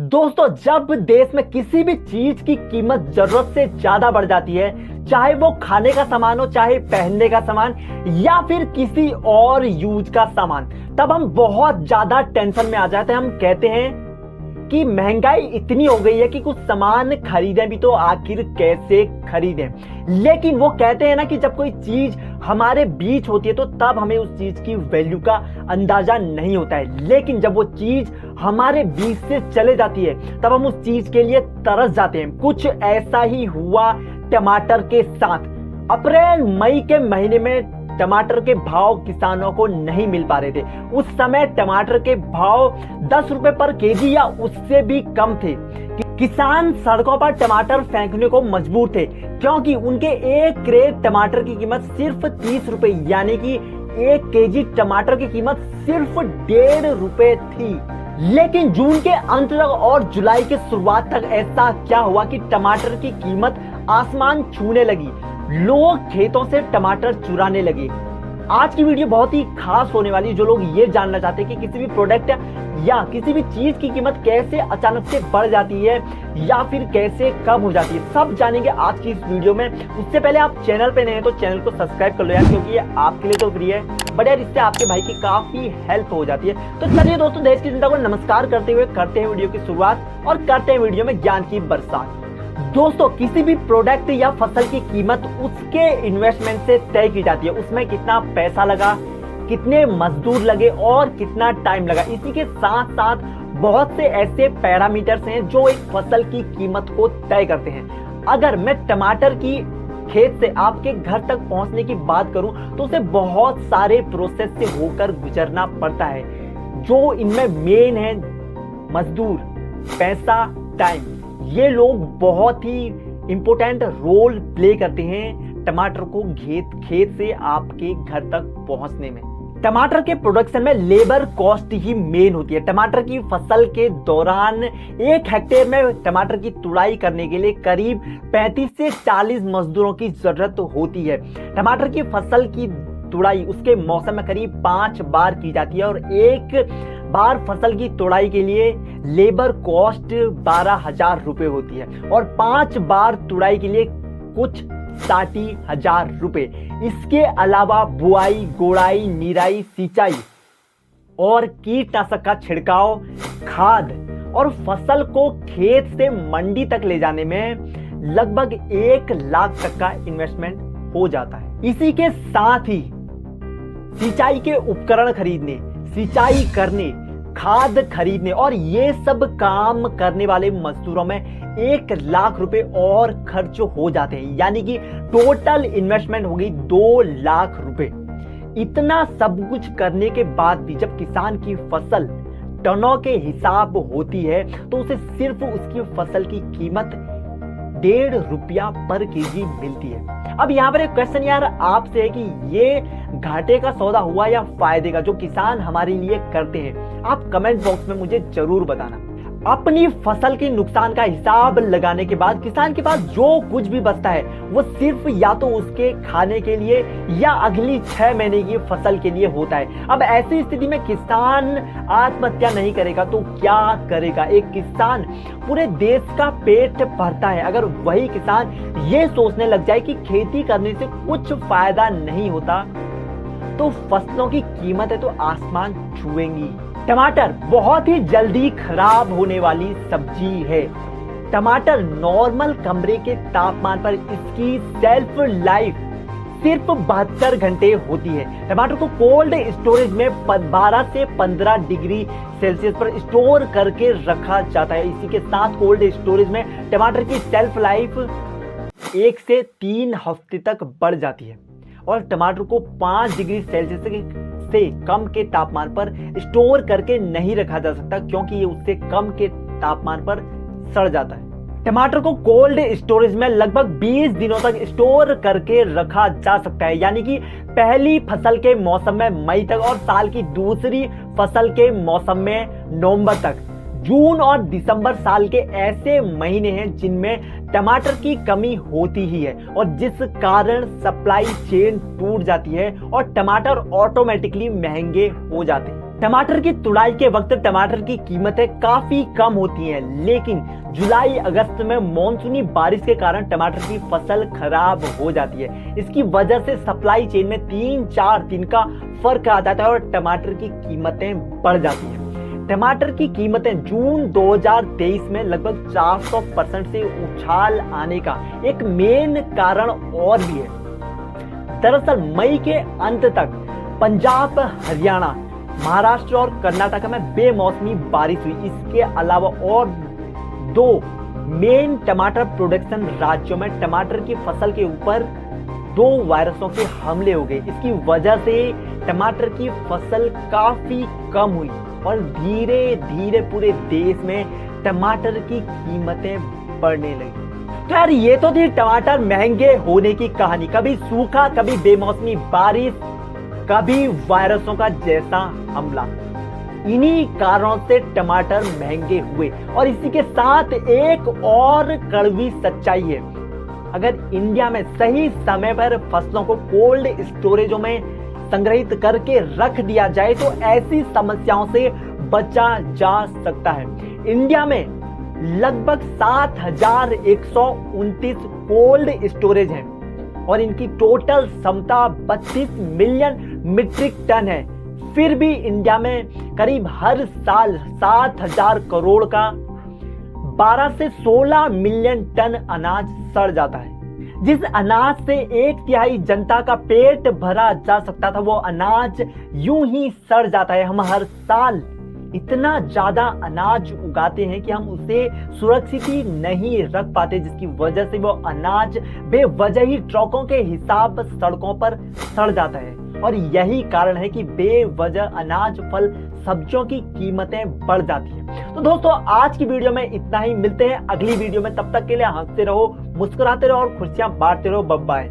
दोस्तों, जब देश में किसी भी चीज की कीमत जरूरत से ज्यादा बढ़ जाती है, चाहे वो खाने का सामान हो, चाहे पहनने का सामान या फिर किसी और यूज का सामान, तब हम बहुत ज्यादा टेंशन में आ जाते हैं। हम कहते हैं कि महंगाई इतनी हो गई है कि कुछ सामान खरीदें भी तो आखिर कैसे खरीदें। लेकिन वो कहते हैं ना कि जब कोई चीज हमारे बीच होती है तो तब हमें उस चीज की वैल्यू का अंदाजा नहीं होता है, लेकिन जब वो चीज हमारे बीच से चले जाती है तब हम उस चीज के लिए तरस जाते हैं। कुछ ऐसा ही हुआ टमाटर के साथ। अप्रैल मई के महीने में टमाटर के भाव किसानों को नहीं मिल पा रहे थे। उस समय टमाटर के भाव 10 रुपए पर केजी या उससे भी कम थे। किसान सड़कों पर टमाटर फेंकने को मजबूर थे क्योंकि उनके एक क्रेट टमाटर की कीमत सिर्फ 30 रुपए, यानी कि 1 केजी टमाटर की कीमत सिर्फ 1.5 रुपए थी। लेकिन जून के अंत तक और जुलाई के शुरुआत तक ऐसा क्या हुआ कि टमाटर की कीमत आसमान छूने लगी। लोग खेतों से टमाटर चुराने लगे। आज की वीडियो बहुत ही खास होने वाली है। जो लोग ये जानना चाहते हैं कि किसी भी प्रोडक्ट या किसी भी चीज की कीमत कैसे अचानक से बढ़ जाती है या फिर कैसे कम हो जाती है, सब जानेंगे आज की इस वीडियो में। उससे पहले आप चैनल पे नए हैं तो चैनल को सब्सक्राइब कर लो यार, क्योंकि ये आपके लिए तो फ्री है, बट यार इससे आपके भाई की काफी हेल्प हो जाती है। तो चलिए दोस्तों, देश की जनता को नमस्कार करते हुए करते हैं वीडियो की शुरुआत और करते हैं वीडियो में ज्ञान की बरसात। दोस्तों, किसी भी प्रोडक्ट या फसल की कीमत उसके इन्वेस्टमेंट से तय की जाती है। उसमें कितना पैसा लगा, कितने मजदूर लगे और कितना टाइम लगा। इसी के साथ साथ बहुत से ऐसे पैरामीटर्स हैं जो एक फसल की कीमत को तय करते हैं। अगर मैं टमाटर की खेत से आपके घर तक पहुंचने की बात करूं तो उसे बहुत सारे प्रोसेस से होकर गुजरना पड़ता है। जो इनमें मेन है मजदूर, पैसा, टाइम। ये लोग बहुत ही इंपॉर्टेंट रोल प्ले करते हैं टमाटर को खेत से आपके घर तक पहुंचने में। टमाटर के प्रोडक्शन में लेबर कॉस्ट ही मेन होती है। टमाटर की फसल के दौरान 1 हेक्टेयर में टमाटर की तुड़ाई करने के लिए करीब 35 से 40 मजदूरों की जरूरत होती है। टमाटर की फसल की तुड़ाई उसके मौसम में करीब 5 बार की जाती है और एक बार फसल की तुड़ाई के लिए लेबर कॉस्ट 12,000 रुपए होती है और 5 बार तुड़ाई के लिए कुछ 60,000 रुपए। इसके अलावा बुआई, गोड़ाई, निराई, सिंचाई और कीटनाशक का छिड़काव, खाद और फसल को खेत से मंडी तक ले जाने में लगभग 1 लाख तक का इन्वेस्टमेंट हो जाता है। इसी के साथ ही सिंचाई के उपकरण खरीदने, सिंचाई करने, खाद खरीदने और ये सब काम करने वाले मजदूरों में 1 लाख रुपए और खर्च हो जाते हैं, यानी कि टोटल इन्वेस्टमेंट हो गई 2 लाख रुपए। इतना सब कुछ करने के बाद भी जब किसान की फसल टनों के हिसाब होती है तो उसे सिर्फ उसकी फसल की कीमत 1.5 रुपया पर केजी मिलती है। अब यहाँ पर एक क्वेश्चन यार आपसे है कि ये घाटे का सौदा हुआ या फायदे का, जो किसान हमारे लिए करते हैं? आप कमेंट बॉक्स में मुझे जरूर बताना। अपनी फसल के नुकसान का हिसाब लगाने के बाद किसान के पास जो कुछ भी बचता है वो सिर्फ या तो उसके खाने के लिए या अगली 6 महीने की फसल के लिए होता है। अब ऐसी स्थिति में किसान आत्महत्या नहीं करेगा तो क्या करेगा? एक किसान पूरे देश का पेट भरता है। अगर वही किसान ये सोचने लग जाए कि खेती करने से कुछ फायदा नहीं होता तो फसलों की कीमतें तो आसमान छुएंगी। टमाटर बहुत ही जल्दी खराब होने वाली सब्जी है। टमाटर नॉर्मल कमरे के तापमान पर इसकी सेल्फ लाइफ सिर्फ 72 घंटे होती है। टमाटर को कोल्ड स्टोरेज में 12 से 15 डिग्री सेल्सियस पर स्टोर करके रखा जाता है। इसी के साथ कोल्ड स्टोरेज में टमाटर की सेल्फ लाइफ 1 से 3 हफ्ते तक बढ़ जाती है और टमाटर को 5 डिग्री सेल्सियस से कम के तापमान पर स्टोर करके नहीं रखा जा सकता, क्योंकि ये उससे कम के तापमान पर सड़ जाता है। टमाटर को कोल्ड स्टोरेज में लगभग 20 दिनों तक स्टोर करके रखा जा सकता है, यानी कि पहली फसल के मौसम में मई तक और साल की दूसरी फसल के मौसम में नवंबर तक। जून और दिसंबर साल के ऐसे महीने हैं जिनमें टमाटर की कमी होती ही है और जिस कारण सप्लाई चेन टूट जाती है और टमाटर ऑटोमेटिकली महंगे हो जाते हैं। टमाटर की तुड़ाई के वक्त टमाटर की कीमतें काफी कम होती हैं, लेकिन जुलाई अगस्त में मॉनसूनी बारिश के कारण टमाटर की फसल खराब हो जाती है। इसकी वजह से सप्लाई चेन में 3-4 दिन का फर्क आ जाता है और टमाटर की कीमतें बढ़ जाती हैं। टमाटर की कीमतें जून 2023 में लगभग 400% से उछाल आने का एक मेन कारण और भी है। दरअसल मई के अंत तक पंजाब, हरियाणा, महाराष्ट्र और कर्नाटक में बेमौसमी बारिश हुई। इसके अलावा और 2 मेन टमाटर प्रोडक्शन राज्यों में टमाटर की फसल के ऊपर 2 वायरसों के हमले हो गए। इसकी वजह से टमाटर की फसल काफी कम हुई और धीरे धीरे पूरे देश में टमाटर की कीमतें बढ़ने लगी। तो यार ये तो थी टमाटर महंगे होने की कहानी। कभी सूखा, कभी बेमौसमी बारिश, कभी वायरसों का जैसा हमला। इन्हीं कारणों से टमाटर महंगे हुए। और इसी के साथ एक और कड़वी सच्चाई है, अगर इंडिया में सही समय पर फसलों को कोल्ड स्टोरेजों में संग्रहित करके रख दिया जाए तो ऐसी समस्याओं से बचा जा सकता है। इंडिया में लगभग 7,129 कोल्ड स्टोरेज हैं और इनकी टोटल क्षमता 32 मिलियन मीट्रिक टन है। फिर भी इंडिया में करीब हर साल 7,000 करोड़ का 12 से 16 मिलियन टन अनाज सड़ जाता है। जिस अनाज से 1/3 जनता का पेट भरा जा सकता था, वो अनाज यूं ही सड़ जाता है। हम हर साल इतना ज्यादा अनाज उगाते हैं कि हम उसे सुरक्षित ही नहीं रख पाते, जिसकी वजह से वो अनाज बेवजह ही ट्रकों के हिसाब सड़कों पर सड़ जाता है। और यही कारण है कि बेवजह अनाज, फल, सब्जियों की कीमतें बढ़ जाती हैं। तो दोस्तों आज की वीडियो में इतना ही। मिलते हैं अगली वीडियो में, तब तक के लिए हंसते रहो, मुस्कुराते रहो और खुशियां बांटते रहो। Bye bye.